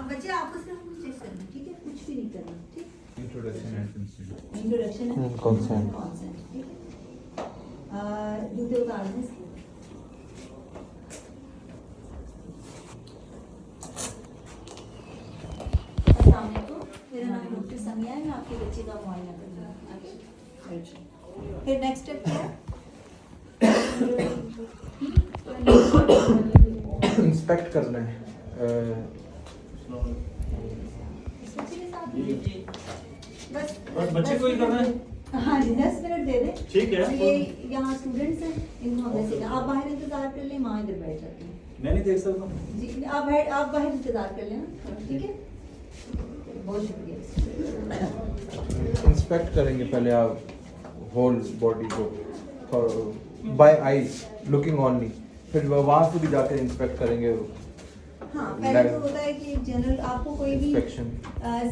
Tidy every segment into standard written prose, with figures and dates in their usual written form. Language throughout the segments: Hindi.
बच्चे आपस में हमको चेक करना, ठीक है, कुछ भी नहीं करना, ठीक। Introduction and consent. इंट्रोडक्शन है consent। कॉन्सेंट, ठीक है। जूते उतार दें इसके। अस्सलाम वालेकुम, मेरा नाम डॉक्टर समिया है, मैं आपके बच्चे का मुआयना करूँगा। फिर नेक्स्ट स्टेप क्या है? इंस्पेक्ट करना है। बस बच्चे को ही करना है? हाँ जी, 10 मिनट दे दें। ठीक है। और ये यहाँ स्टूडेंट्स हैं, इनको हमने सीखा। आप बाहर इंतजार कर लें, माँ इधर बैठ जाती हैं। मैं नहीं देख सकता। जी, आप बाहर इंतजार कर लेना, ठीक है। बहुत शुक्रिया। इंस्पेक्ट करेंगे पहले आप होल बॉडी को बाय आईज लुकिंग ऑनली, फिर वहाँ से भी जाकर इंस्पेक्ट करेंगे। हाँ, पहले तो होता है कि जनरल आपको कोई भी इंस्पेक्शन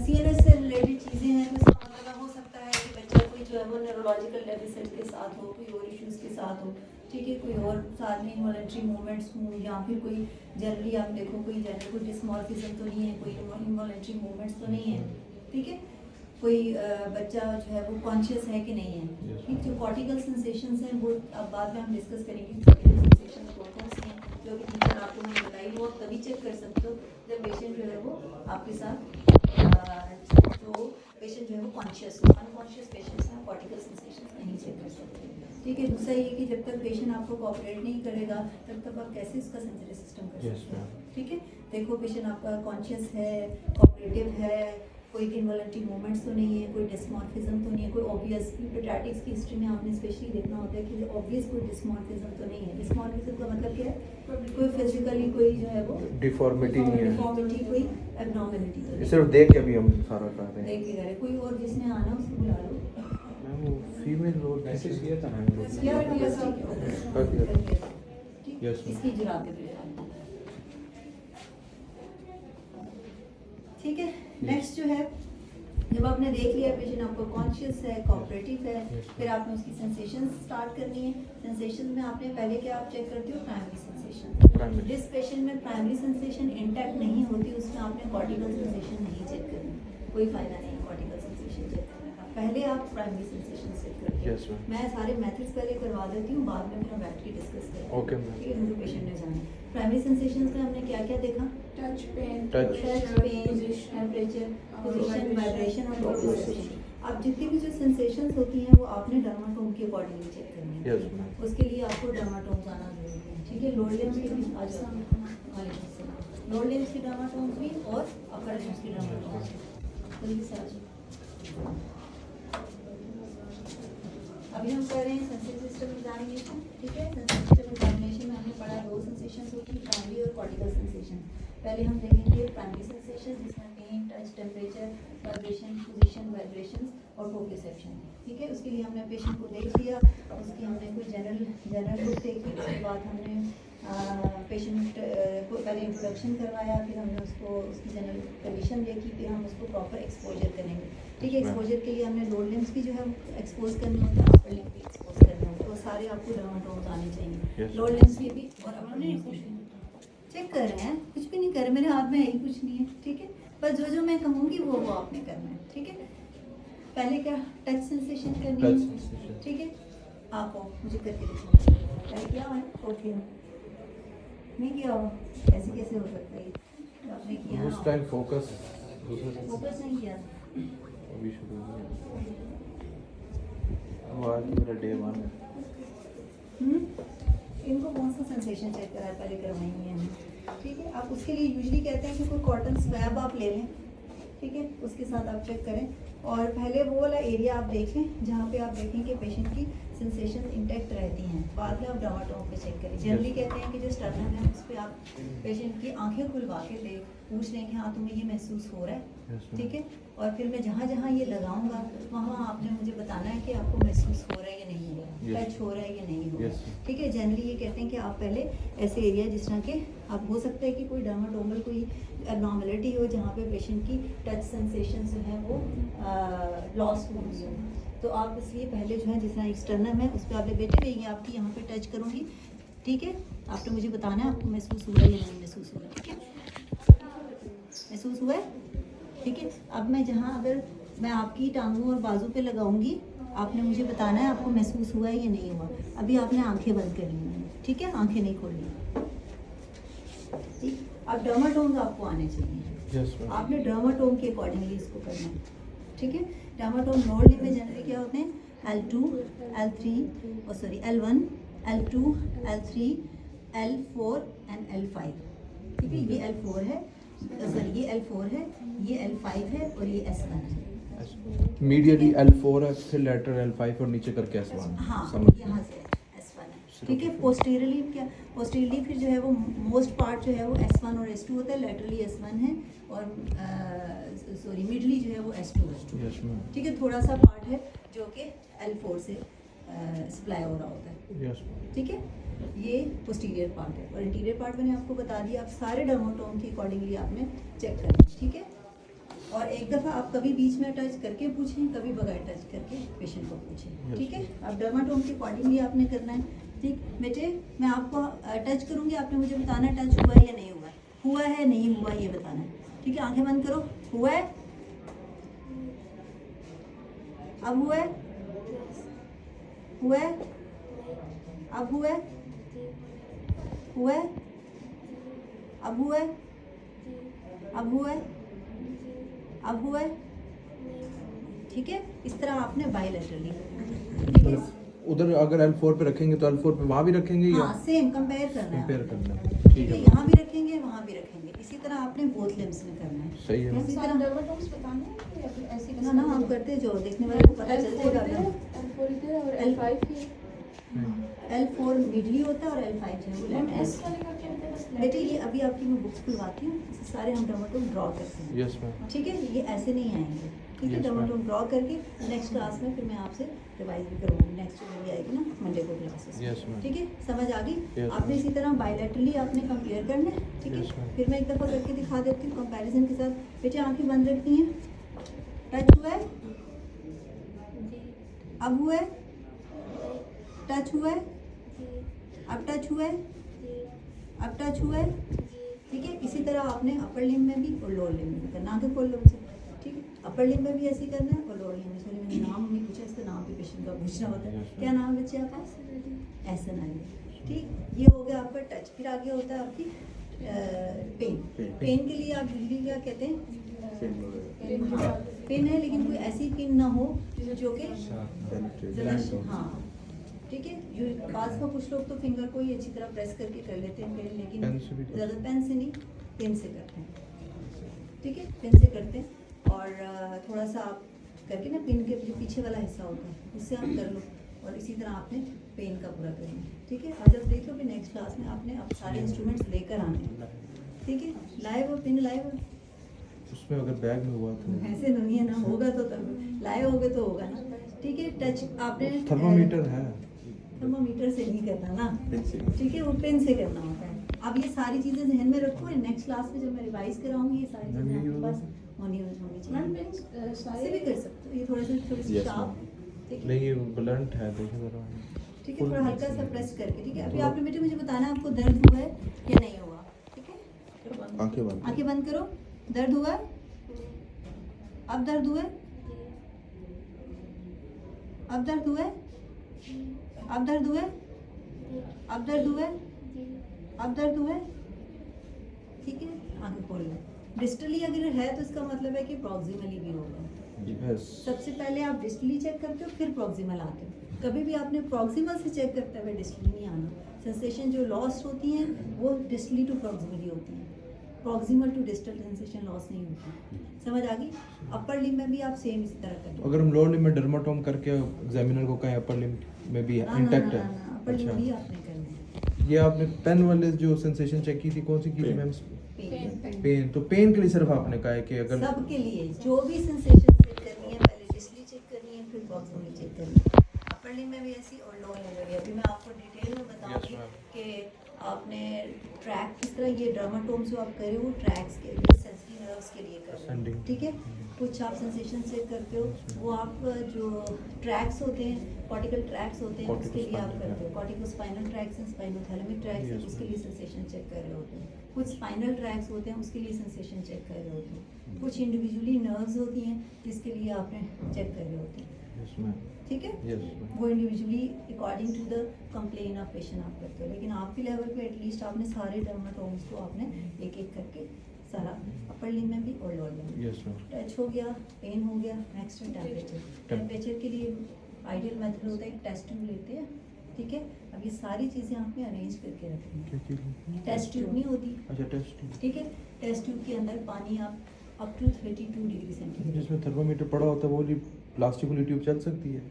CNS से रिलेटेड चीज़ें हैं, तो इसका मतलब हो सकता है कि बच्चा कोई जो है वो न्यूरोलॉजिकल डेफिसिट के साथ हो, कोई और इश्यूज़ के साथ हो, ठीक है, कोई और साथ में इनवॉलेंट्री मूवमेंट्स हों, या फिर कोई जनरली आप देखो कोई जनरल कोई डिस्मॉर्फिज्म तो नहीं है, कोई इनवॉलेंट्री मूवमेंट्स तो नहीं है, ठीक है। कोई बच्चा जो है वो कॉन्शियस है कि नहीं है, ठीक। जो कॉर्टिकल सेंसेशंस हैं वो अब बाद में हम डिस्कस करेंगे। कॉर्टिकल सेंसेशंस कौन से हैं जो कि टीचर आपको मैंने बताई, वो आप तभी चेक कर सकते हो जब पेशेंट जो है वो आपके साथ जो पेशेंट जो है वो कॉन्शियस हो। अनकॉन्शियस पेशेंट्स हैं, कॉर्टिकल सेंसेशंस नहीं चेक कर सकते, ठीक है। दूसरा ये कि जब तक पेशेंट आपको कोऑपरेट नहीं करेगा तब तक आप कैसे इसका सेंसरी सिस्टम कर सकते हो, ठीक है। देखो पेशेंट आपका कॉन्शियस है, कोऑपरेटिव है, कोई इनवॉलेंट्री मूवमेंट्स तो नहीं है, कोई डिस्मॉर्फिज्म तो नहीं है, कोई ऑब्वियस पेडियाट्रिक्स की हिस्ट्री में आपने स्पेशली देखना होता है कि ऑब्वियस कोई डिस्मॉर्फिज्म तो नहीं है। डिस्मॉर्फिज्म का मतलब क्या है? कोई फिजिकली कोई जो है वो डिफॉर्मिटी नहीं है, डिफॉर्मिटी, कोई एब्नॉर्मलिटी तो नहीं। सिर्फ देख के भी हम सारा कर रहे हैं। देख के करे कोई और जिसने आना उसको बुला लो। मैम वो फीमेल रोल मैसेज किया था मैम। या बस ठीक है, ठीक। Yes, ma'am। इसकी जुराबें भी ठीक है। नेक्स्ट जो है, जब आपने देख लिया पेशेंट आपको कॉन्शियस है, कोऑपरेटिव है, फिर आपने उसकी सेंसेशन स्टार्ट करनी है। सेंसेशन में आपने पहले क्या आप चेक करते हो? Primary sensation. जिस पेशेंट में प्राइमरी सेंसेशन इंटैक्ट नहीं होती उसमें आपने कॉर्टिकल सेंसेशन नहीं चेक करनी, कोई फायदा नहीं कॉर्टिकल सेंसेशन चेक करने का। पहले आप प्राइमरी सेंसेशन चेक करते Yes, हो। ma'am। मैं सारे मेथड्स पहले करवा देती हूँ, बाद में फिर बैठ के डिस्कस करेंगे। Okay, ma'am। ठीक है, मुझे पेशेंट ने जाना। प्राइमरी सेंसेशंस में हमने क्या क्या देखा? Touch pain, Touch, pain, temperature, position, vibration और पोजीशन। अब जितनी भी जो सेंसेशंस होती हैं वो आपने डर्माटोम के अकॉर्डिंगली चेक करनी है। Yes, ma'am। उसके लिए आपको डर्माटोम्स आना जरूरी है, ठीक है। लोअर लिम्स के भी आ जाओ, लोअर लिम्स के डर्माटोम्स भी और अपर लिम्स के डर्माटोम्स भी। जल्दी से आ जाओ। अभी हम कर रहे हैं सेंसरी सिस्टम एग्जामिनेशन, ठीक है। सेंसरी सिस्टम एग्जामिनेशन में हमने पढ़ा दो सेंसेशंस होती हैं, प्राइमरी और कॉर्टिकल सेंसेशन। पहले हम देखेंगे प्राइमरी सेंसेशन जिसमें pain, touch, temperature, vibration, position, vibrations और प्रोप्रियोसेप्शन, ठीक है। उसके लिए हमने पेशेंट को देख लिया, उसकी हमने कोई जनरल लुक देखी, उसके बाद हमने पेशेंट को पहले इंट्रोडक्शन करवाया, फिर हमने उसको उसकी जनरल कंडीशन देखी, फिर हम उसको प्रॉपर एक्सपोजर करेंगे, ठीक है। एक्सपोजर के लिए हमने लोअर लिम्स भी जो है एक्सपोज करने होता है, अपर लिम्स भी एक्सपोज करने होते हैं, वो सारे आपको डर्माटोम्स आने चाहिए। लोअर लिम्स में भी और अपर लिम्स में भी चेक कर रहे हैं, कुछ भी नहीं कर रहे, मेरे हाथ में यही कुछ नहीं है, ठीक है। बस जो मैं कहूँगी वो आपने करना है, ठीक है। पहले क्या टच सेंसेशन करनी है, ठीक है। आप मुझे करके दिखाओ, पहले किया हुआ है ओके नहीं किया हुआ, ऐसे कैसे हो सकता है? आपने किया उस टाइम फोकस फोकस नहीं किया। अभी शुरू हुआ। आज मेरा डे 1 है। इनको कौन सा सेंसेशन चेक करा है पहले करवाएंगे हमें, ठीक है। आप उसके लिए यूजुअली कहते हैं कि कोई कॉटन स्वैब आप ले लें, ठीक है, उसके साथ आप चेक करें और पहले वो वाला एरिया आप देख लें जहाँ पे आप देखें कि पेशेंट की सेंसेशन इंटैक्ट रहती हैं, बाद में आप डर्माटोम पे चेक करें। जनरली कहते हैं कि जो स्टर्नम है उस पर आप पेशेंट की आंखें खुलवा के पूछ लें कि हाँ तुम्हें ये महसूस हो रहा है, ठीक है। और फिर मैं जहाँ जहाँ ये लगाऊंगा वहाँ आपने मुझे बताना है कि आपको महसूस हो रहा है या नहीं हो रहा है, टच हो रहा है या नहीं हो रहा है, ठीक है। जनरली ये कहते हैं कि आप पहले ऐसे एरिया जिस तरह के आप हो सकता है कि कोई डर्माटोमल कोई एबनॉर्मलिटी हो जहाँ पे पेशेंट की टच सेंसेशन जो है वो लॉस्ट हो गई हो, तो आप इसलिए पहले जो है जिस तरह एक्सटर्नम है उस पर आप बेटे रहेंगे, आपकी यहाँ पे टच करूँगी, ठीक है। आपने मुझे बताना है आपको महसूस हो रहा है या नहीं महसूस हो रहा है, ठीक है। महसूस हुआ है? ठीक है, अब मैं जहाँ अगर मैं आपकी टांगों और बाजू पे लगाऊंगी, आपने मुझे बताना है आपको महसूस हुआ है या नहीं हुआ। अभी आपने आंखें बंद करनी है, ठीक है, आंखें नहीं खोलनी। ठीक, अब डर्माटोम्स आपको आने चाहिए। Yes ma'am. आपने डर्माटोम के अकॉर्डिंगली इसको करना है, ठीक है। डर्माटोम लोअर लिम्ब में जनरली क्या होते हैं? L2, L3, sorry L1, L2, L3, L4 and L5। ठीक है, ये L4 है, सॉरी ये L4 है, ये L5 है और ये S1 है। मीडियली L4 है, फिर लेटर L5 और नीचे करके S1। हाँ, समझ यहाँ से S1 है, ठीक है। पोस्टीरियरली क्या, पोस्टीरियरली फिर जो है वो मोस्ट पार्ट जो है वो S1 और S2 होता है, लेटरली S1 है और सॉरी मिडली जो है वो S2 है। Yes ma'am. ठीक है, थोड़ा सा पार्ट है जो कि L4 से सप्लाई हो रहा होता है। Yes ma'am. ठीक है, ये पोस्टीरियर पार्ट है और इंटीरियर पार्ट मैंने आपको बता दिया। आप सारे डर्माटोम के अकॉर्डिंगली आपने चेक करना है, ठीक है। और एक दफ़ा आप कभी बीच में टच करके पूछें, कभी बगैर टच करके पेशेंट को पूछें, ठीक है। अब डर्माटोम के अकॉर्डिंगली आपने करना है, ठीक। बेटे मैं आपको टच करूँगी, आपने मुझे बताना है टच हुआ है या नहीं हुआ है, हुआ है नहीं हुआ ये बताना है, ठीक है। आंखें बंद करो, हुआ है, अब हुआ है, हुआ है, अब हुआ है, हुआ है, अब हुआ है, अब हुआ है, अब हुआ है, ठीक है। इस तरह आपने बायलैटरली, ठीक है। उधर अगर L4 पे रखेंगे तो L4 पे वहाँ भी रखेंगे या हाँ, सेम कंपेयर करना है, कंपेयर करना है? ठीक ठीक है। है यहाँ भी रखेंगे, वहाँ भी रखेंगे, इसी तरह आपने बोथ लिम्स में करना है। सही है। इसी सर, तरह डर्माटोम्स बताने हैं या फिर ऐसे ना ना आप करते जाओ, देखने वाले को पता चल जाएगा। L4 इधर और L5 की L4 मिडली होता है और L5 जो है वो मैम lateral S वाले का क्या होता है? बस बेटे ये अभी आपकी मैं बुक्स खुलवाती हूँ, इससे सारे हम डर्माटोम ड्रॉ करते हैं, यस मैम। ठीक है। ये ऐसे नहीं आएंगे, ठीक है। Yes, डर्माटोम ड्रॉ करके नेक्स्ट क्लास में फिर मैं आपसे रिवाइज भी करूँगी, नेक्स्ट जो भी आएगी ना मंडे को क्लासेस, Yes, ma'am. ठीक है। समझ आ गई? Yes, आपने इसी तरह बायलैटरली आपने कंपेयर करना है, ठीक Yes, है। ma'am. फिर मैं एक दफ़ा करके दिखा देती हूँ कंपैरिजन के साथ। बेटे आंखें बंद रखती हैं, टच हुआ है, अब हुआ है, टच हुआ है, अब टच हुआ है, अब टच हुआ है, ठीक है। इसी तरह आपने अपर लिम्ब में भी और लोअर लिम्ब में भी करना। आंखें खोल लो बच्चे, ठीक है। अपर लिम्ब में भी ऐसे ही करना है और लोअर लिम्ब में। सॉरी मैंने नाम नहीं पूछा, इसका नाम भी पेशेंट का पूछना होता है। क्या नाम है बच्चे आपका? एहसन अली, ठीक। ये हो गया आपका टच। फिर आगे होता है आपकी पेन। पेन के लिए आप यूजली क्या कहते हैं? पेन है, लेकिन कोई ऐसी पेन ना हो जो कि ज़्यादा, हाँ, ठीक है। पास में कुछ लोग तो फिंगर को ही अच्छी तरह प्रेस करके कर लेते हैं पेन, लेकिन पेन से भी कर ज़्यादा पेन से नहीं, पेन से करते हैं, ठीक है। पेन से करते हैं और थोड़ा सा आप करके ना पेन के जो पीछे वाला हिस्सा होता है उससे आप कर लो और इसी तरह आपने पेन का पूरा करना है, ठीक है। और जब देख लो कि नेक्स्ट क्लास में आपने अब सारे इंस्ट्रूमेंट्स लेकर आने हैं, ठीक है। लाए वो पिन लाए वो, उसमें अगर बैग में हुआ तो ऐसे नहीं है ना, होगा तो तब लाए होगे तो होगा ना, ठीक है। टच आपने थर्मामीटर है, थर्मामीटर से नहीं करना ना, ठीक है, वो पेन से करना होता है। अब ये सारी चीज़ें ध्यान में रखो, नेक्स्ट क्लास में जब मैं रिवाइज कराऊंगी ये सारी चीज़ें आपके पास होनी मैम चाहिए। पेन ऐसे सारे भी कर सकते हो, ये थोड़ी सी Yes, शार्प, ma'am. ठीक है, नहीं ये ब्लंट है, देखो जरा। ठीक है। थोड़ा हल्का सा प्रेस करके, ठीक है। अभी आपने बेटे मुझे बताना है आपको दर्द हुआ है या नहीं हुआ, ठीक है। आंखें बंद। आंखें बंद करो, दर्द हुआ है, अब दर्द हुआ है, अब दर्द हुआ है, अब दर्द हुआ है, अब दर्द हुआ है, अब दर्द हुआ है, ठीक है। आंखें खोल लो। डिस्टली अगर है तो इसका मतलब है कि प्रॉक्सिमली भी होगा। यस। सबसे पहले आप डिस्टली चेक करते हो, फिर प्रॉक्सिमल आते हो। कभी भी आपने प्रॉक्सिमल से चेक करते हुए डिस्टली नहीं आना। सेंसेशन जो लॉस्ट होती हैं वो डिस्टली टू प्रॉक्सिमली होती हैं, proximal to distal sensation loss नहीं होती। समझ आ गई? अपर लिम्ब में भी आप सेम इसी तरह करें। अगर हम लोअर लिम्ब में डर्माटोम करके एग्जामिनर को कहें अपर लिम्ब में भी इंटैक्ट है। अपर लिम्ब भी आपने करना है। ये आपने पेन वाले जो सेंसेशन चेक की थी, कौन सी की थी मैम? Pain pain. तो पेन के लिए सिर्फ आपने कहा है कि अगर सबके लिए जो भी सेंसेशन चेक करनी है, पहले डिस्टली चेक करनी है, फिर प्रॉक्सिमली चेक करनी है। अपर लिम्ब में भी ऐसी और लोअर लिम्ब में भी। अभी मैं आपको डिटेल में बताऊंगी ma'am. कि आपने ट्रैक किस तरह, ये डर्माटोम जो आप करे वो ट्रैक्स के लिए, सेंसिटिव नर्व्स के लिए कर रहे हो, Ascending. ठीक है। कुछ आप सेंसेशन चेक करते हो, वो आप जो ट्रैक्स होते हैं, कॉर्टिकल ट्रैक्स होते हैं, उसके लिए आप Corticospinal, करते हो। कॉर्टिकोस्पाइनल ट्रैक्स हैं, स्पाइनोथैलेमिक ट्रैक्स हैं, Yes, उसके लिए सेंसेशन चेक कर रहे होते हैं, कुछ स्पाइनल ट्रैक्स होते हैं उसके लिए सेंसेशन चेक कर रहे होते हैं, कुछ इंडिविजुअली नर्व्स होती हैं जिसके लिए आपने चेक कर रहे होते हैं, यस मैम, ठीक है। यस मैम, वो individually according to the complain of patient आप करते हो, लेकिन आपके लेवल पे एटलीस्ट आपने सारे डर्माटोम्स को आपने एक एक करके सारा अपर लिम्ब में भी और लोअर लिम्ब में यस मैम, टच हो गया, पेन हो गया। नेक्स्ट है टेम्परेचर के लिए आइडियल मेथड होता है टेस्ट ट्यूब लेते हैं, ठीक है। अब ये सारी चीज़ें आपने अरेंज करके रखनी क्या चीज़? है, टेस्ट ट्यूब नहीं होती, अच्छा टेस्ट, ठीक है। टेस्ट ट्यूब के अंदर पानी आप अप टू 32 डिग्री सेंटीग्रेड, जिसमें थर्मोमीटर पड़ा होता है वो वाली प्लास्टिक वाली ट्यूब चल सकती है?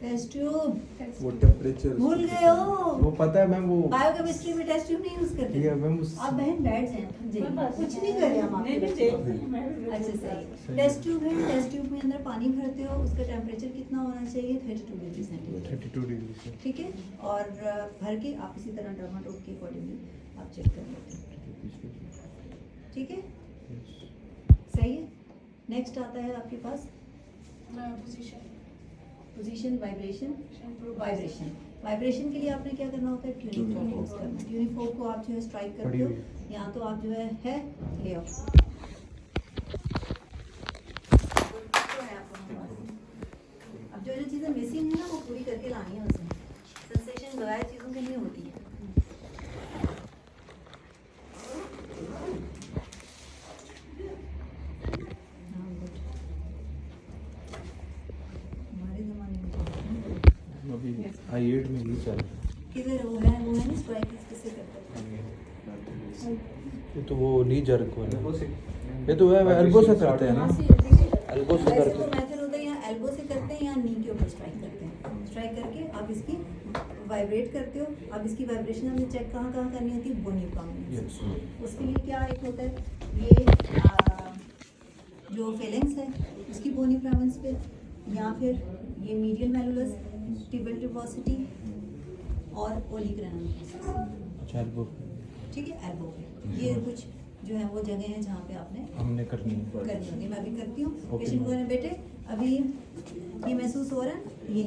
टेस्ट ट्यूब वो टेम्परेचर भूल गए हो, वो पता है मैम, वो बायोकेमिस्ट्री में टेस्ट ट्यूब नहीं यूज करते। ठीक है मैम, उस आप बहन बैठ जाएं, थक जाइए, कुछ नहीं कर रहे हम आपके बच्चे को। अच्छा सही, टेस्ट ट्यूब है, टेस्ट ट्यूब में अंदर पानी भरते हो, उसका टेम्परेचर कितना होना चाहिए 32 डिग्री सेंटीग्रेड, 32 डिग्री से, ठीक है। और भर के आप इसी तरह डर्माटोम के अकॉर्डिंगली आप चेक कर लेते हैं, ठीक है, सही है। नेक्स्ट आता है आपके पास पोजीशन, वाइब्रेशन। वाइब्रेशन के लिए आपने क्या करना होता है, ट्यूनिंग फोर्क यूज करना है। ट्यूनिंग फोर्क को आप जो है स्ट्राइक करते हो, या तो आप जो है ले आओ, अब जो चीज़ें मिसिंग है ना वो पूरी करके लानी है उसमें, सेंसेशन बगैर चीज़ों के नहीं होती है। हाँ, good. हमारे ज़माने में तो अभी I8 में नहीं चल रहा। किधर वो है ना स्ट्राइक किससे करता है। ये तो वो नी जर्क वाला, ये तो है एल्बो से करते हैं ना, एल्बो से वैसे करते तो हैं। मेथड होता है या एल्बो से करते हैं या नी के ऊपर स्ट्राइक करते हैं। स्ट्राइक करके आप इसकी वाइब्रेट करते हो। अब इसकी वाइब्रेशन हमें चेक कहाँ कहाँ करनी होती है, बोनी प्रोमिनेंस। यस, उसके लिए क्या एक होता है, ये जो फेलेंस है उसकी बोनी प्रोमिनेंस पे, या फिर ये मीडियल मैलुलस, टिबल ट्यूबोसिटी और ओलिग्रेनल, अच्छा एल्बो ठीक है, एल्बो पे। ये कुछ जो है वो जगह है जहाँ पे आपने हमने करनी है। करनी होगी। मैं भी करती हूँ। Okay. पेशेंट को बेटे अभी ये महसूस हो रहा है, ये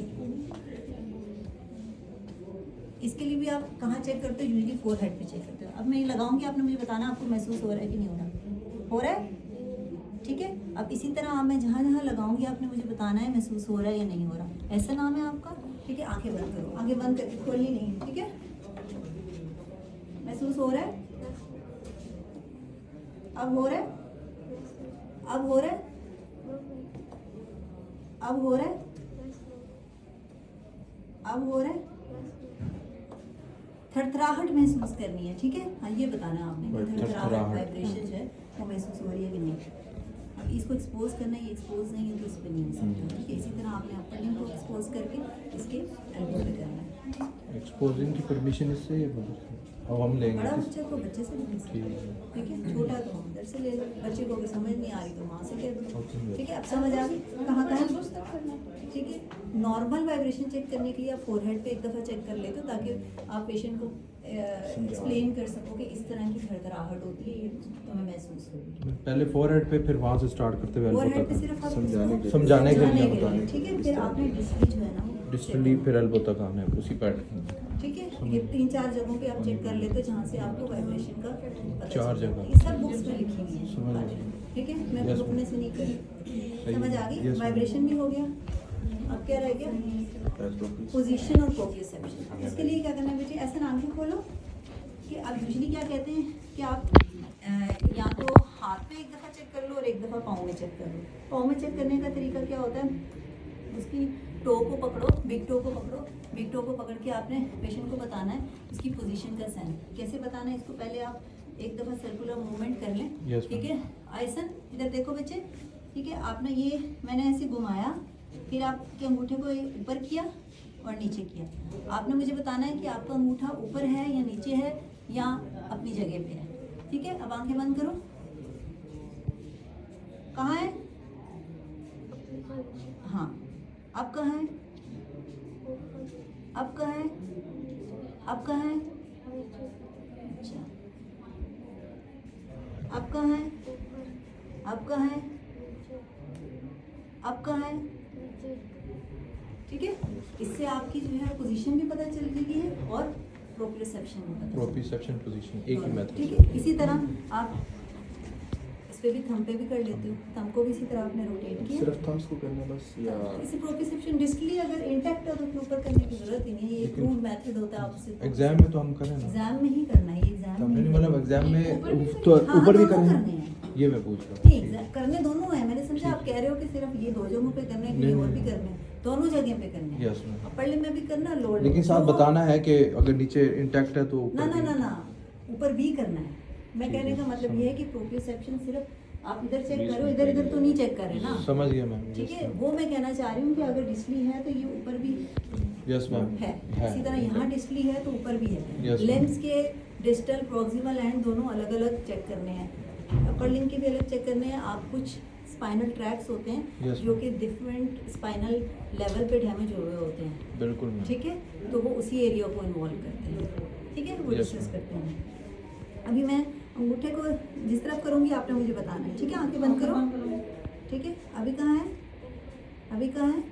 इसके लिए भी आप कहाँ चेक करते हो, यूजली फोरहेड पे चेक करते हो। अब मैं ये लगाऊंगी, आपने मुझे बताना आपको महसूस हो रहा है कि नहीं हो रहा, हो रहा है, ठीक है। अब इसी तरह मैं जहाँ जहाँ लगाऊंगी आपने मुझे बताना है महसूस हो रहा है या नहीं हो रहा। ऐसा नाम है आपका, ठीक है। आंखें बंद करो, आंखें बंद करके खोलनी नहीं, ठीक है। महसूस हो रहा है, अब हो रहा है, अब हो रहा है, अब हो रहा है, अब हो रहा है। थरथराहट महसूस करनी है, ठीक है। हाँ, ये बताना है आपने कि थरथराहट वाइब्रेशन है वो महसूस हो रही है कि नहीं। अब इसको एक्सपोज करना है, ये एक्सपोज नहीं है तो इस पर नहीं हो सकता, ठीक है। इसी तरह आपने अपर लिम्ब को एक्सपोज करके इसके एल्बो पे करना है। एक्सपोजिंग की परमिशन इससे ये अब हम लेंगे बड़ा किस- बच्चे को बच्चे से ले सकते ठीक हैं, है। ठीक है। छोटा तो हम इधर से ले लो, बच्चे को अगर समझ नहीं आ रही तो वहाँ से कह दो, Okay. ठीक है। अब समझ आ गई कहाँ कहाँ, ठीक है। नॉर्मल वाइब्रेशन चेक करने के लिए आप फोरहेड पे एक दफ़ा चेक कर लेते हो ताकि आप पेशेंट को एक्सप्लेन कर सको कि इस तरह की थरथराहट होती है, ये तुम्हें महसूस होगी। पहले फोरहेड पे फिर वहाँ से स्टार्ट करते हुए एल्बो फोरहेड पे तक सिर्फ आप समझाने इसको के समझाने के लिए समझाने के लिए, ठीक है। फिर आपने डिस्टली जो है ना वो डिस्टली फिर एल्बो तक आना है उसी पैटर्न। ठीक है। ये 3-4 जगहों पे आप चेक कर लेते हो जहाँ से आपको वाइब्रेशन का पता 4 चलता है। जगह। ये सब बुक्स में लिखी हुई समझ है, गई। ठीक है। मैं Yes, रुकने से नहीं करी, समझ आ गई। Yes, वाइब्रेशन भी हो गया, अब क्या रह गया, पोजीशन और प्रोप्रियोसेप्शन। अब इसके लिए क्या करना है बेटे, ऐसे आंखें खोलो कि आप यूजुअली क्या कहते हैं कि आप या तो हाथ पे एक दफ़ा चेक कर लो और एक दफ़ा पाँव में चेक कर लो। पाँव में चेक करने का तरीका क्या होता है, उसकी टो को पकड़ो, बिग टो को पकड़ो। बिग टो को पकड़ के आपने पेशेंट को बताना है उसकी पोजीशन का साइन। कैसे बताना है इसको, पहले आप एक दफ़ा सर्कुलर मूवमेंट कर लें, Yes, ठीक है। आयसन इधर देखो बच्चे, ठीक है। आपने ये मैंने ऐसे घुमाया, फिर आपके अंगूठे को ऊपर किया और नीचे किया। आपने मुझे बताना है कि आपका अंगूठा ऊपर है या नीचे है या अपनी जगह पे है, ठीक है। अब आंखें बंद करो, कहाँ है, हाँ अब कहाँ है, अब कहाँ है, अब कहाँ है, अच्छा अब कहाँ है, अब कहाँ है, अब कहाँ है, ठीक है। इससे आपकी जो है पोजीशन भी पता चल रही है और प्रोप्रियोसेप्शन होता है। प्रोप्रियोसेप्शन पोजीशन एक ही मेथड। ठीक है, इसी तरह आप इस पे भी थंब पे भी कर लेते हो, थंब को भी इसी तरह आपने रोटेट किया। सिर्फ थम्स को करना बस या इसी प्रोप्रियोसेप्शन डिस्कली अगर इंटैक्ट है तो उसके ऊपर करने की जरूरत ही नहीं है, ये लेकिन प्रूव मेथड होता है। आप उसे एग्जाम में तो हम करें ना, एग्जाम में ही करना है, ये एग्जाम तब में नहीं ही मतलब करना है। एग्जाम में तो हाँ, ऊपर भी दोनों करें, करने हैं। ये मैं पूछ रहा नहीं, हूँ। एग्जाम करने दोनों है। मैंने समझा आप कह रहे हो कि सिर्फ ये दो जगहों पे करने हैं, नहीं, कि और नहीं। भी करने हैं, दोनों जगह पे करने हैं। Yes ma'am. अपर लिम्ब में भी करना, लोअर लेकिन साथ बताना है कि अगर नीचे इंटैक्ट है तो ना ऊपर ना भी- ना ना ऊपर भी करना है। मैं ठीक कहने है, का मतलब समझ। ये है कि प्रोप्रियोसेप्शन सिर्फ आप इधर चेक करो, इधर इधर तो नहीं चेक कर रहे ना। समझ गया मैम। ठीक है, वो मैं कहना चाह रही हूँ कि अगर डिस्प्ली है तो ये ऊपर भी यस मैम है, इसी तरह यहाँ डिस्प्ली है तो ऊपर भी है। Yes, लेंस के डिस्टल प्रोक्सिमल एंड दोनों अलग अलग चेक करने हैं, अपर लिम्ब के भी अलग चेक करने हैं। आप कुछ स्पाइनल ट्रैक्स होते हैं Yes, जो कि डिफरेंट स्पाइनल लेवल पे डैमेज हुए होते हैं। बिल्कुल मैम। ठीक है, तो वो उसी एरिया को इन्वॉल्व करते हैं। ठीक है, वो Yes, डिस्कस ma'am. करते हैं। अभी मैं अंगूठे को जिस तरफ करूँगी आपने मुझे बताना है। ठीक है, आंखें बंद करो। ठीक है, अभी कहाँ है, अभी कहाँ है,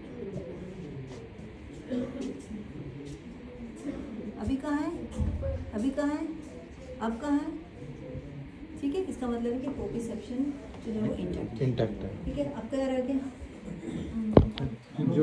अभी कहाँ है, अभी कहाँ है, अब कहाँ है। ठीक है, इसका मतलब है कि प्रोप्रियोसेप्शन जो है वो इंटैक्ट है। इंटैक्ट है। ठीक है, अब क्या रह गया,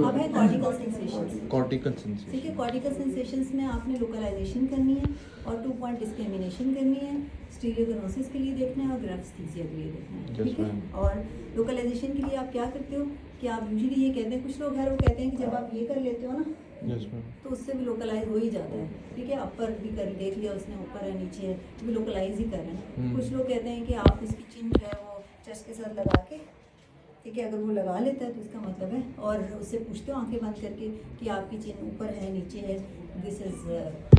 अब है कॉर्टिकल सेंसेशंस। कॉर्टिकल ठीक है, सेंसेशन। कॉर्टिकल सेंसेशंस में आपने लोकलाइजेशन करनी है और 2 पॉइंट डिस्क्रिमिनेशन करनी है, स्टीरियोगनोसिस के लिए देखना है और ग्राफस्थीसिया के लिए देखना है। Yes, ठीक है, ma'am. और लोकलाइजेशन के लिए आप क्या करते हो कि आप यूजुअली ये कहते हैं, कुछ लोग हैं वो कहते हैं कि जब आप ये कर लेते हो ना यस मैम। तो उससे भी लोकलाइज हो ही जाता है। ठीक है, अपर भी कर देख लिया उसने, ऊपर है नीचे है, तो भी लोकलाइज ही कर रहे हैं। कुछ लोग कहते हैं कि आप इसकी चिन जो है वो चेस्ट के साथ लगा के, ठीक है, अगर वो लगा लेता है तो इसका मतलब है, और उससे पूछते हो आंखें बंद करके कि आपकी चिन ऊपर है नीचे है, दिस इज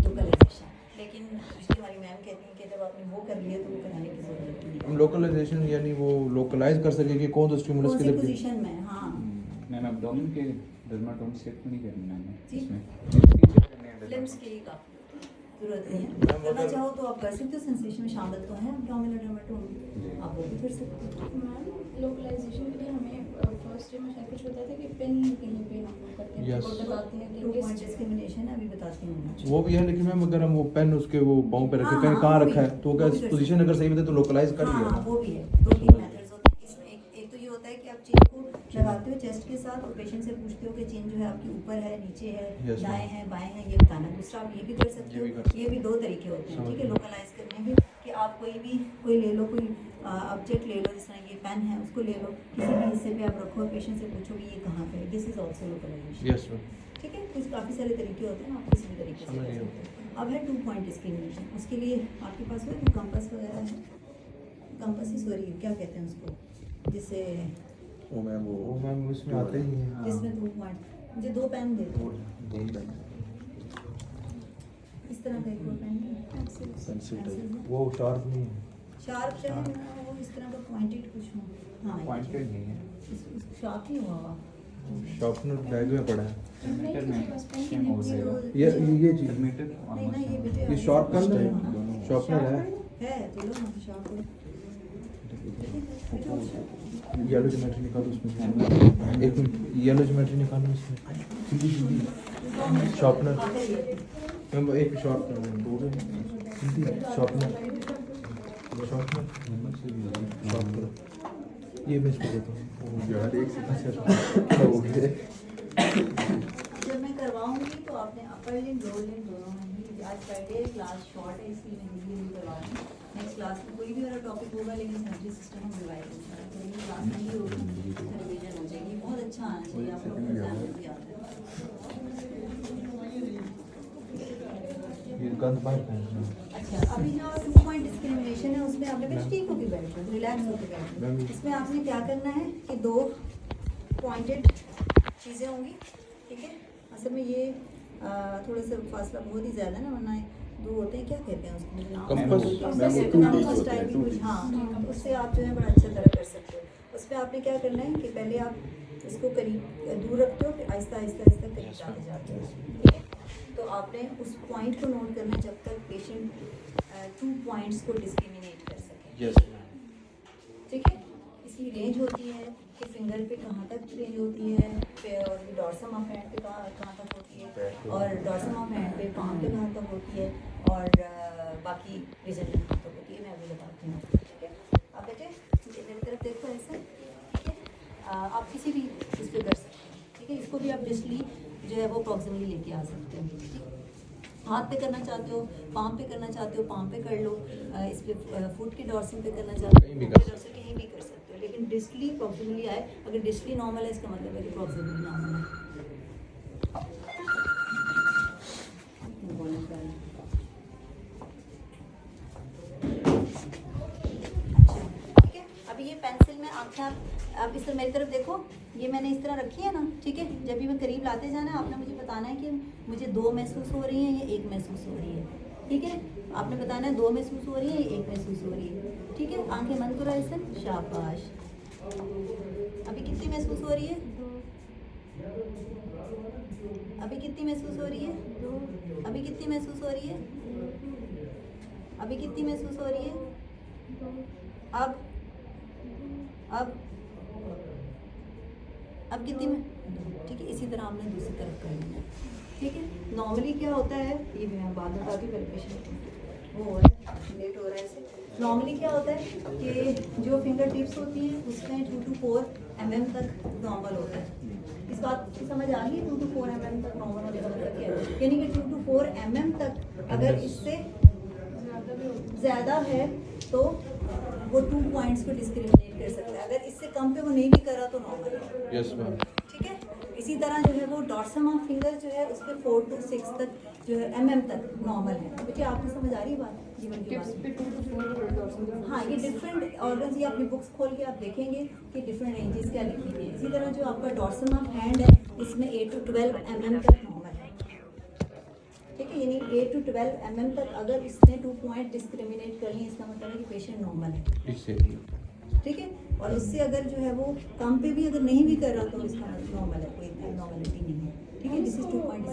लोकलाइजेशन। लेकिन पिछली हमारी मैम कहती हैं कि जब आपने वो कर लिया तो वो कराने की जरूरत नहीं है। लोकलाइजेशन यानी वो लोकलाइज कर सके कि कौन सा स्टिमुलस कौन सी किधर पोजीशन में, हाँ मैम एब्डोमेन के डर्माटोम चेक नहीं करना है जी। इसमें लिम्स की जरूरत नहीं है। करना चाहो तो आप कर सकते हो, सेंसेशन में शामिल तो है एब्डोमिनल डर्मेटोम, आप वो भी कर सकते हो। मैम लोकलाइजेशन के लिए हमें फर्स्ट डे में शायद कुछ बताया था कि पेन कहीं पे हम लोग करते हैं Yes. और बताते हैं 2 कि पॉइंट किस डिस्क्रिमिनेशन है, अभी बताती हूँ मैं। वो भी है, लेकिन मैम अगर हम वो पेन उसके वो पाँव पे रखे, हाँ, कहीं हाँ, कहाँ वो रखा भी- है तो वो क्या भी कर पोजीशन सकते अगर सही बता तो लोकलाइज कर हाँ लिया। हाँ, वो भी है। 2-3 मेथड्स होते हैं इसमें। एक तो ये होता है कि आप चेन को लगाते हो चेस्ट के साथ और पेशेंट से पूछते हो कि चेन जो है आपकी ऊपर है, नीचे है, Yes, ma'am. दाएं है, बाएं है, ये बताना। दूसरा आप ये भी कर सकते ये भी हो, कर सकते ये भी 2 तरीके होते हैं। समझ ठीक है, गया। लोकलाइज करने के कि आप कोई ले लो, कोई ऑब्जेक्ट ले लो, जिस तरह ये पेन है उसको ले लो, किसी भी हिस्से पे आप रखो, पेशेंट से पूछो कि ये कहाँ पे है, this is also localisation. Yes ma'am. ठीक है, कुछ काफ़ी सारे तरीके होते हैं, आप किसी भी तरीके से समझ कर गया। सकते हो। अब है 2 पॉइंट डिस्क्रिमिनेशन। उसके लिए आपके पास कोई कंपास वगैरह है, कंपास ही सॉरी क्या कहते हैं उसको, जिससे वो मैम वो मैम उसमें आते ही हैं। जिसमें 2 पॉइंट, मुझे 2 पेन दे दो, इस तरह का एक और पेन है, पेंसिल वो शार्प नहीं है। शार्प चाहिए ना, वो इस तरह का पॉइंटेड कुछ हो। हाँ, पॉइंटेड नहीं है शार्प ही हुआ हुआ। शार्पनर बैग में पड़ा है। मीटर में सेम हो जाएगा ये चीज मीटर नहीं ना, ये बेटे ये शार्पनर है, हाँ, शार्पनर है। है तो लो ना शार्प है। येलो ज्योमेट्री निकालो उसमें, एक मिनट येलो ज्योमेट्री निकालो उसमें, शार्पनर मैम, एक शार्पनर शार्पनर शार्पनर ये मैं इसको देता हूँ यार एक अच्छा हो गया। जब मैं करवाऊंगी तो आपने अपर लिम्ब लोअर लिम्ब दोनों में ही, आज फ्राइडे क्लास शॉर्ट है इसलिए मैं हिंदी नहीं करवा रही हूँ। नेक्स्ट क्लास में कोई भी मेरा टॉपिक होगा लेकिन सेंट्री सिस्टम हम रिवाइज हो जाएगा, तो ये क्लास में ही होगी, रिवीजन हो जाएगी। बहुत अच्छा आना चाहिए आप लोग को, एग्जाम में भी आता है। ये गंद बाहर फेंकना। अच्छा, अभी जो 2 पॉइंट डिस्क्रिमिनेशन है उसमें आपने बस ठीक होकर बैठो, रिलैक्स होकर बैठो। इसमें आपने क्या करना है कि 2 पॉइंटेड चीज़ें होंगी। ठीक है, असल में ये थोड़ा सा फासला बहुत ही ज़्यादा है ना, वरना 2 होते हैं, क्या कहते हैं उसको, मुझे नाम कंपास। कंपास टाइप की कुछ, हाँ, उससे आप जो है बड़ा अच्छा तरह कर सकते हो। उस पर आपने क्या करना है कि पहले आप इसको करीब दूर रखते हो, फिर आहिस्ता आहिस्ता आहिस्ता करीब जाते जाते हो। ठीक है, तो आपने उस पॉइंट को नोट करना है जब तक पेशेंट 2 पॉइंट्स को डिस्क्रिमिनेट कर सके। Yes ma'am. ठीक है, सी रेंज होती है कि फिंगर पे कहाँ तक रेंज होती है, और डॉर्सम ऑफ हैंड पे कहाँ तक होती है, और डॉर्सम ऑफ हैंड पे पाम पे कहाँ तक होती है, और बाकी रीजन पे कहाँ तक होती है, मैं अभी बताती हूँ। ठीक है, आप बेटे मेरी तरफ देखो ऐसे। ठीक है, आप किसी भी इस पर कर सकते हैं। ठीक है, इसको भी आप डिस्टली जो है वो प्रॉक्सिमली लेके आ सकते हैं। ठीक, हाथ पे करना चाहते हो, पाम पे करना चाहते हो, पाम पे कर लो, इस पे फुट के डॉर्सल पे करना चाहते हो, कहीं भी फुट कर के डॉर्सल कहीं भी कर सकते हो, लेकिन डिस्टली प्रॉक्सिमली आए। अगर डिस्टली नॉर्मल है इसका मतलब है कि प्रॉक्सिमली नॉर्मल है। अच्छा, ठीक है, अभी ये पेंसिल में आप इस तरह मेरी तरफ देखो, ये मैंने इस तरह रखी है ना। ठीक है, जब भी मैं करीब लाते जाना है, आपने मुझे बताना है कि मुझे 2 महसूस हो रही है या 1 महसूस हो रही है। ठीक है, आपने बताना है 2 महसूस हो रही है या 1 महसूस हो रही है। ठीक है, आंखें बंद करो ऐसे, शाबाश। अभी कितनी महसूस हो रही है? अभी कितनी महसूस हो रही है? अभी कितनी महसूस हो रही है? अभी कितनी महसूस हो रही है? अब कितनी में? ठीक है, इसी तरह हमने दूसरी तरफ करनी है। ठीक है, नॉर्मली क्या होता है, ये भी मैं बाद में बताती हूँ, पेशेंट वो हो रहा है, लेट हो रहा है ऐसे। नॉर्मली क्या होता है कि जो फिंगर टिप्स होती हैं उसमें 2 to 4 mm तक नॉर्मल होता है। इस बात की समझ आ गई? 2 to 4 mm तक नॉर्मल होने का मतलब क्या है? यानी कि 2 to 4 mm तक अगर इससे ज़्यादा है तो वो 2 पॉइंट्स को डिस्क्रिमिनेट कर सकता है। अगर इससे कम पे वो नहीं भी कर रहा तो नॉर्मल है। Yes ma'am. ठीक है, इसी तरह जो है वो डॉर्सम ऑफ फिंगर जो है उसके 4 to 6 तक जो है mm तक नॉर्मल है। बच्चे आपको समझ आ रही बात? जीवन की बात। हाँ, ये डिफरेंट ऑर्गन्स, ये अपनी बुक्स खोल के आप देखेंगे कि डिफरेंट रेंजेस क्या लिखी हुई है। इसी तरह जो आपका डॉर्सम ऑफ हैंड है इसमें 8 to 12 mm तक नॉर्मल है। ठीक है, यानी 8 to 12 mm तक अगर इसने 2 पॉइंट डिस्क्रिमिनेट कर लिए, इसका मतलब है कि पेशेंट नॉर्मल है। इससे ठीक है, और उससे अगर जो है वो कम पे भी अगर नहीं भी कर रहा तो इसका मतलब नॉर्मल है, कोई एबनॉर्मलिटी नहीं है। ठीक है, दिस इज 2 पॉइंट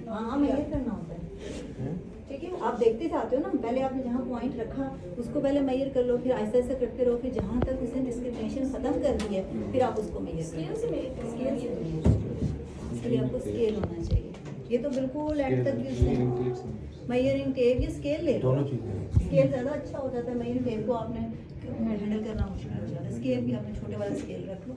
हाँ, मेजर करना होता है। ठीक है, आप देखते जाते हो ना, पहले आपने जहाँ पॉइंट रखा उसको पहले मेजर कर लो, फिर आहिस्ता आहिस्ता करते रहो, फिर जहाँ तक उसने डिस्क्रिमिनेशन खत्म कर दी है फिर आप उसको मेजर करो। स्केल से इसके लिए आपको स्केल होना चाहिए। ये तो बिल्कुल एंड तक भी उसने मेजरिंग टेप या स्केल ले लो। दोनों चीज़ें। स्केल ज़्यादा अच्छा हो जाता है, मेजरिंग टेप को आपने हैंडल करना मुश्किल हो जाता है। स्केल भी आपने छोटे वाला स्केल रख लो।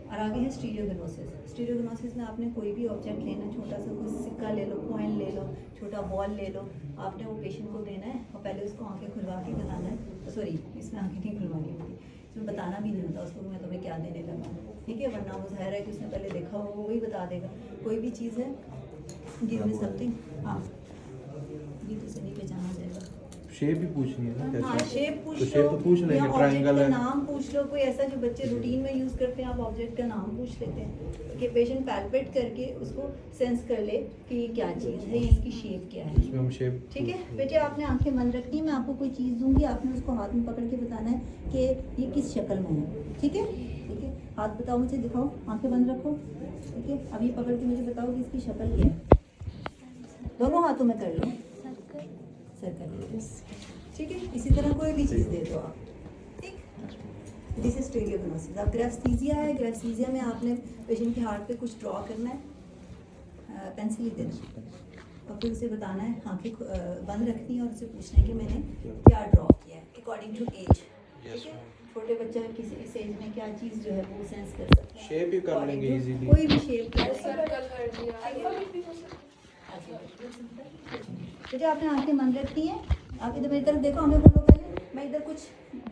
और आगे है स्टीरियोगनोसिस। स्टीरियोगनोसिस में आपने कोई भी ऑब्जेक्ट लेना, छोटा सा कोई सिक्का ले लो, कॉइन ले लो, छोटा बॉल ले लो, आपने वो पेशेंट को देना है और पहले उसको आंखें खुलवा के बताना है। सॉरी, इसमें आंखें नहीं खुलवानी होती, इसमें बताना भी नहीं होता उसको कि मैं तुम्हें क्या देने लगा। ठीक है, वरना वो ज़ाहिर है कि उसने पहले देखा हो, वही बता देगा। कोई भी चीज़ है गिव मी समथिंग, हाँ ये तो से नहीं पहचाना जाएगा। शेप भी पूछनी है ना? हाँ, शेप पूछ तो लो, शेप तो पूछ लेंगे, या ऑब्जेक्ट ट्रायंगल का है। नाम पूछ लो, कोई ऐसा जो बच्चे रूटीन में यूज़ करते हैं, आप ऑब्जेक्ट का नाम पूछ लेते हैं कि पेशेंट पैल्पेट करके उसको सेंस कर ले कि ये क्या चीज़ है, इसकी शेप क्या है। इसमें हम शेप। ठीक है बेटे, आपने आंखें बंद रखनी है, मैं आपको कोई चीज़ दूंगी, आपने उसको हाथ में पकड़ के बताना है कि ये किस शक्ल में है। ठीक है, ठीक है, हाथ बताओ मुझे, दिखाओ, आंखें बंद रखो। ठीक है, अभी पकड़ के मुझे बताओ कि इसकी शक्ल क्या है। दोनों हाथों में कर लो, सर्कल। ठीक है, इसी तरह कोई भी चीज़ दे दो आप। ठीक, दिस इज स्टीरियोगनोसिस। अब ग्रेफ्थीसिया है, ग्रेफ्थीसिया में आपने पेशेंट के हार्ट पे कुछ ड्रॉ करना है, पेंसिल ही देना और फिर उसे बताना है, आंखें बंद रखनी है और उसे पूछना है कि मैंने क्या ड्रॉ किया है अकॉर्डिंग टू एज। ठीक है, छोटे बच्चे किसी इस एज में क्या चीज़ जो है वो सेंस कर सकते हैं। शेप भी कर लेंगे इजीली। कोई भी शेप बेटे, आपने आंखें बंद रखनी है। आप इधर मेरी तरफ देखो, हमें बोलो पहले, मैं इधर कुछ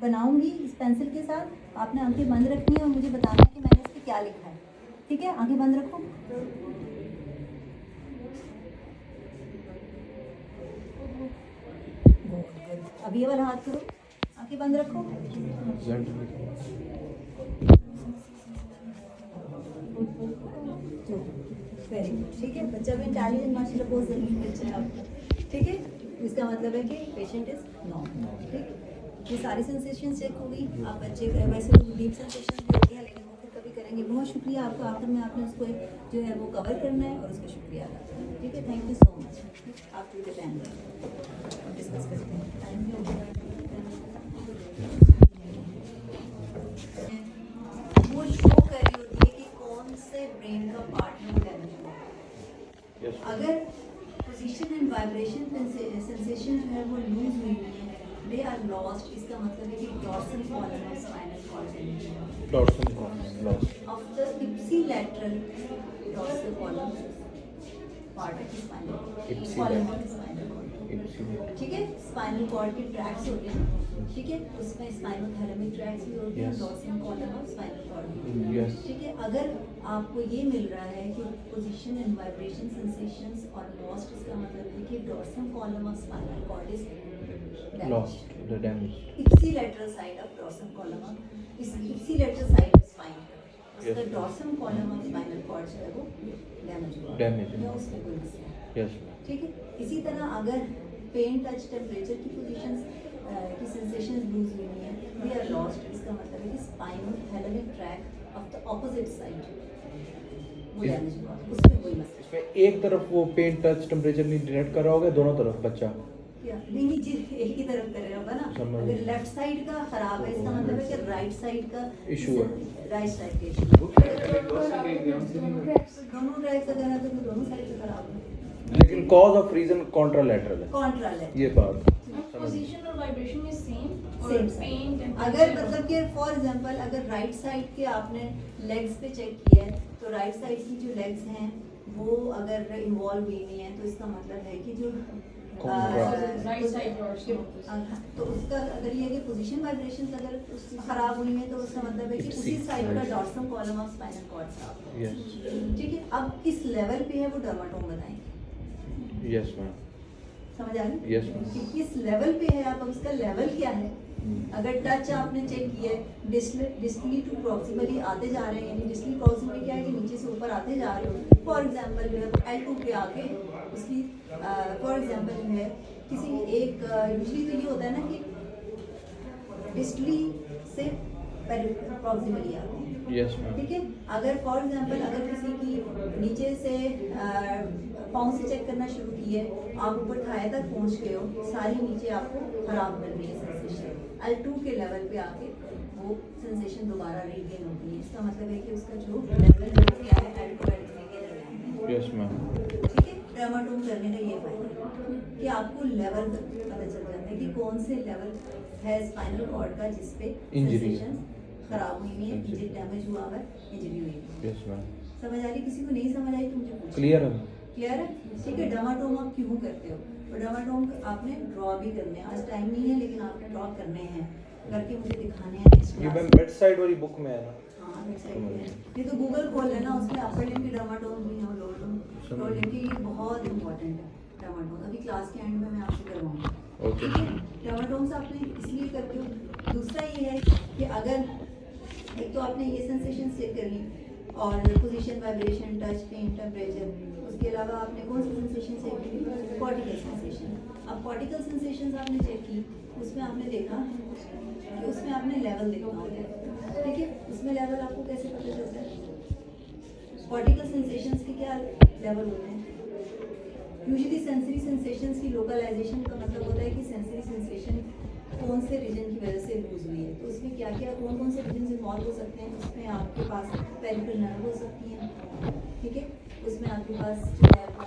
बनाऊंगी इस पेंसिल के साथ, आपने आंखें बंद रखनी है और मुझे बताना है कि मैंने इस पर क्या लिखा है। ठीक है, आंखें बंद रखो। अभी ये वाला हाथ करो, आंखें बंद रखो। Very good. ठीक है, बच्चा भी इंटेलिजेंट माशाल्लाह बहुत ज़रूरी बच्चा है आपका। ठीक है, इसका मतलब है कि पेशेंट इज नॉर्मल। ठीक, ये सारी सेंसेशन चेक हो गई। आप बच्चे वैसे तो डीप सेंसेशन भी होती है, लेकिन वो फिर कभी करेंगे। बहुत शुक्रिया आपका, आखिर में आपने उसको जो है वो कवर करना है और उसका शुक्रिया अदा करना है। ठीक है, थैंक यू सो मच। आप टू द टाइम डिस्कस करते हैं। Thank you. वाइब्रेशन सेंसेशन जो है वो लूज हुई है, दे आर लॉस्ट, इसका मतलब है कि dorsal column of spinal cord dorsal column lost of the ipsilateral dorsal column part of spinal column of spinal cord, ठीक है। स्पाइनल कॉर्ड के ट्रैक्स होते हैं, ठीक है, उसमें स्पाइनोथैलेमिक ट्रैक्स भी होते हैं, Yes. डॉर्सल कॉलम और स्पाइनल कॉर्ड भी, Yes. ठीक है। अगर आपको ये मिल रहा है कि पोजीशन एंड वाइब्रेशन सेंसेशंस और लॉस्ट, इसका मतलब है कि dorsal column of spinal cord is lost the damage ipsilateral side of dorsal column of इस ipsilateral side of spine, Yes. उसका dorsal column of spinal cord जो है वो डैमेज हुआ, Damage. या उसमें कोई मसला है, यस ठीक है। इसी तरह अगर पेन टच टेम्परेचर की पोजीशंस की सेंसेशंस लूज हुई है, दे आर लॉस्ट, इसका मतलब है कि spinothalamic track of the opposite side वो Is- डैमेज हुआ, उसमें कोई मसला इसमें एक तरफ वो पेन टच टेम्परेचर नहीं डिटेक्ट कर रहा होगा, दोनों तरफ बच्चा क्या नहीं जी, एक ही तरफ कर रहा होगा ना। समझ अगर गई। लेफ्ट साइड का खराब है, इसका मतलब है कि राइट साइड का Issue है। राइट साइड का इशू, cracks दोनों ट्रैक्स अगर है तो फिर दोनों साइड से खराब है, लेकिन कॉज ऑफ रीजन कॉन्ट्रालैटरल है, कॉन्ट्रल है, ये बात समझ गई। position और vibration is same और सेम pain अगर मतलब कि फॉर एग्जांपल अगर राइट साइड के आपने लेग्स पे चेक किया है, तो राइट साइड की जो लेग्स हैं वो अगर इन्वॉल्व हुई नहीं है, तो इसका मतलब है कि जो Right side dorsal तो उसका अगर ये है कि पोजीशन वाइब्रेशंस अगर खराब हुई है, तो उसका मतलब है कि उसी साइड का dorsal column of spinal cord खराब है, यस ठीक है। अब किस लेवल पे है वो डर्माटोम बताएंगे, यस मैम समझ आ रही Yes, ma'am. कि किस लेवल पे है, आप उसका लेवल क्या है। अगर टच आपने चेक किया है डिस्टली टू प्रॉक्सिमली आते जा रहे हैं, यानी डिस्टली प्रॉक्सिमली क्या है कि नीचे से ऊपर आते जा रहे हो, फॉर एग्जांपल जो है L2 पे आके उसकी फॉर एग्जांपल जो है किसी एक यूजली तो ये होता है ना कि डिस्टली से प्रॉक्सिमली आते हैं, यस मैम ठीक है। अगर फॉर एग्जांपल अगर किसी की नीचे से पाँव से चेक करना शुरू की है, आप ऊपर थाया तक पहुंच गए हो, सारी नीचे आपको खराब मिल रही है सेंसेशन, L2 के लेवल पे आके वो सेंसेशन दोबारा रीगेन होती है, इसका मतलब है कि उसका जो लेवल है वो क्या है, L2 L3 के दरमियान है, यस मैम ठीक है। डर्माटोम करने का ये फायदा है कि आपको लेवल पता चल जाता है कि कौन से लेवल है स्पाइनल कॉर्ड का जिस पे Injury। सेंसेशन खराब हुई है, इंजरी डैमेज हुआ है, इंजरी हुई है, यस मैम समझ आ रही। किसी को नहीं समझ आई तो मुझे पूछो। क्लियर है क्लियर है, ठीक है। डर्माटोम आप क्यों करते हो, और डर्माटोम आपने ड्रॉ भी करने हैं, आज टाइम नहीं है लेकिन आपने ड्रॉ करने हैं, करके मुझे दिखाने हैं next ये class मैम में। बेड साइड वाली बुक में है ना हाँ, website पे है। ये तो गूगल खोल लेना, उसमें अपर लिम्ब की डर्माटोम भी है, लोअर लिम्ब की, ये बहुत इंपॉर्टेंट है डर्माटोम, अभी क्लास के एंड में मैं आपसे करवाऊंगी। ओके डर्माटोम्स आपने इसलिए करते हो, दूसरा ये है कि अगर एक तो आपने ये सेंसेशन चेक कर ली और position vibration touch pain temperature, उसके अलावा आपने कौन सी सेंसेशन चेक की, कॉर्टिकल सेंसेशन। अब कॉर्टिकल सेंसेशंस आपने चेक की, उसमें आपने देखा कि उसमें आपने लेवल देखना होता है, ठीक है। उसमें लेवल आपको कैसे पता चलता है, कॉर्टिकल सेंसेशंस के क्या लेवल होते हैं। यूजुअली सेंसरी सेंसेशंस की लोकलाइजेशन का मतलब होता है कि सेंसरी सेंसेशन कौन से रीजन की वजह से लूज हुई है, तो उसमें क्या क्या कौन से रीजन इन्वॉल्व हो सकते हैं। उसमें आपके पास पेरिफेरल नर्व हो सकती हैं, ठीक है, उसमें आपके पास जो है वो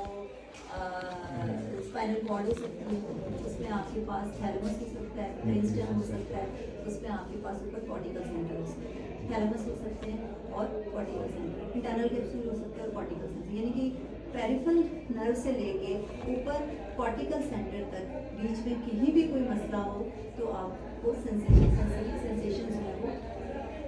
स्पाइनल कॉर्ड हो सकती है, उसमें आपके पास थैलेमस हो सकता है, ब्रेनस्टेम हो सकता है, उसमें आपके पास ऊपर कॉर्टिकल सेंटर हो सकता है, थैलेमस हो सकते हैं और कॉर्टिकल सेंटर, इंटरनल कैप्सूल हो सकता है और कॉर्टिकल सेंटर, यानी कि पेरिफेरल नर्व से लेके ऊपर कॉर्टिकल सेंटर तक बीच में कहीं भी कोई मसला हो तो आपको सेंसेशन जो है वो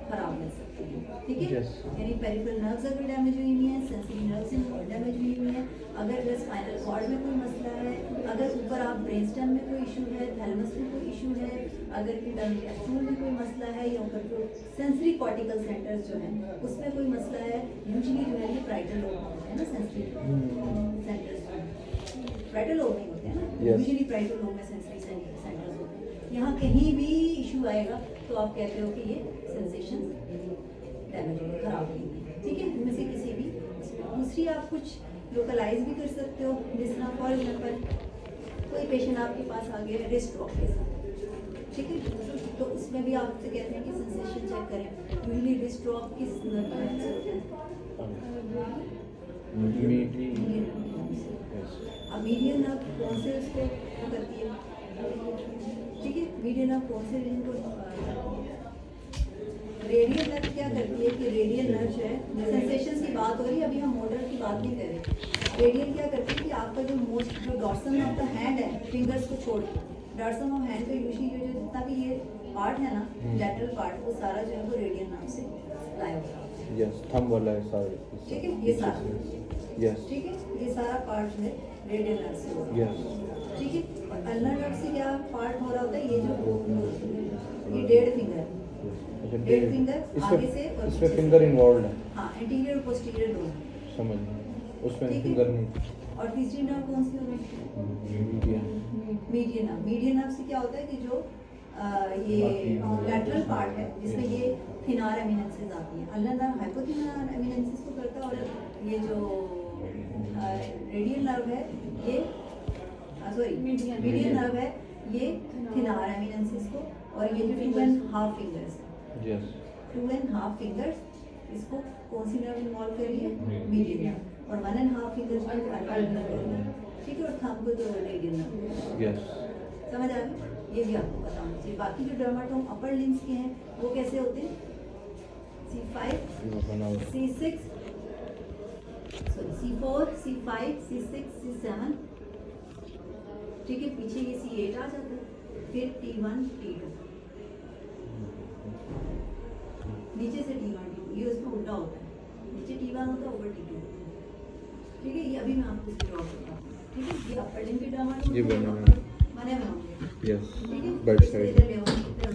खराब मिल सकती है, ठीक है। Yes. यानी पेरिफेरल नर्व्स अगर डैमेज हुई हुई हैं, सेंसरी नर्व्स डैमेज हुई हुई हैं, अगर स्पाइनल कॉर्ड में कोई मसला है, अगर ऊपर आप ब्रेनस्टेम में कोई इशू है, थैलेमस में कोई इशू है, अगर इंटरनल कैप्सूल में कोई मसला है, या ऊपर जो सेंसरी कॉर्टिकल सेंटर्स जो हैं उसमें कोई मसला है, यूजुअली जो है ये प्राइटल लोब होते हैं ना, सेंसरी सेंटर्स प्राइटल लोब नहीं होते हैं ना, Yes. यूजुअली प्राइटल लोब में सेंसरी सेंटर्स होते हैं। यहाँ कहीं भी इशू आएगा तो आप कहते हो कि ये सेंसेशन डैमेज हुई, खराब हुई, ठीक है, इनमें से किसी भी। दूसरी आप कुछ लोकलाइज भी कर सकते हो, जिस तरह फॉर एग्जाम्पल कोई पेशेंट आपके पास आ गया रिस्ट ड्रॉप के साथ, ठीक है, तो उसमें भी आपसे कहते हैं कि सेंसेशन चेक करें। यूजुअली रिस्ट ड्रॉप किस नर्व से होता है, मीटी मीडियम नर्व से। Yes. अब मीडियन नर्व कौन से उसको करती है, ठीक है, मीडियन नर्व कौन से रीजन को करती है। रेडियल नर्व क्या करती है कि रेडियल नर्व जो है सेंसेशंस की बात हो रही है, अभी हम मोटर की बात नहीं कर रहे। रेडियल क्या करती है कि आपका जो डॉर्सल ऑफ द हैंड है, फिंगर्स को छोड़ के डॉर्सल ऑफ हैंड का यूजुअली जो जितना भी ये पार्ट है ना, लैटरल पार्ट, वो सारा जो है वो रेडियल नर्व से सप्लाई होता है। Yes. Thumb वाला है सारे. ठीक है, ये सारा, Yes. ठीक है, ये सारा पार्ट जो है रेडियल नर्व से होता है। Yes. ठीक है, और अल्नर नर्व से क्या पार्ट हो रहा होता है, ये जो ये डेढ़ फिंगर, अच्छा, डेढ़ फिंगर आगे से और इसमें पीछे फिंगर से। इन्वॉल्व है. हाँ, एंटीरियर और पोस्टीरियर दोनों। समझ गए. उसमें ठीक है। फिंगर नहीं. और तीसरी नर्व कौन सी होगी, median. Median nerve. Median nerve से क्या होता है कि जो ये लैटरल पार्ट है जिसमें ये थिनार एमिनेंसेस आती हैं, अल्नर नर्व हाइपोथिनार एमिनेंसेस को करता है, और ये जो रेडियल नर्व है ये सॉरी मीडियन नर्व है ये थिनार एमिनेंसेस को, और ये जो 2.5 फिंगर्स है, Yes. 2.5 फिंगर्स इसको कौन सी नर्व इन्वॉल्व कर रही है, मीडियन नर्व, और 1.5 फिंगर्स में अल्नर नर्व कर रही है। ठीक है, और थंब को तो रेडियल नर्व। Yes. समझ आ गई, ये भी आपको पता होना चाहिए। बाकी जो डर्माटोम अपर लिम्स के हैं वो कैसे होते हैं, C5, ये बना हुआ है. C6, sorry C4, C5, C6, C7, ठीक है, पीछे ये C8 आ जाता है, फिर T1, T2, नीचे से T1, T2, ये उसमें उल्टा होता है, नीचे T1 होता है, ऊपर T2 होता है। ठीक है, ये अभी मैं आपको इसको ड्रॉ करता हूँ। ठीक है, ये अपर लिम्ब के डर्माटोम ये बना हुआ है. बने हुए होंगे। Yes. ठीक है, Bed इसको side. इधर ले आओ, इधर।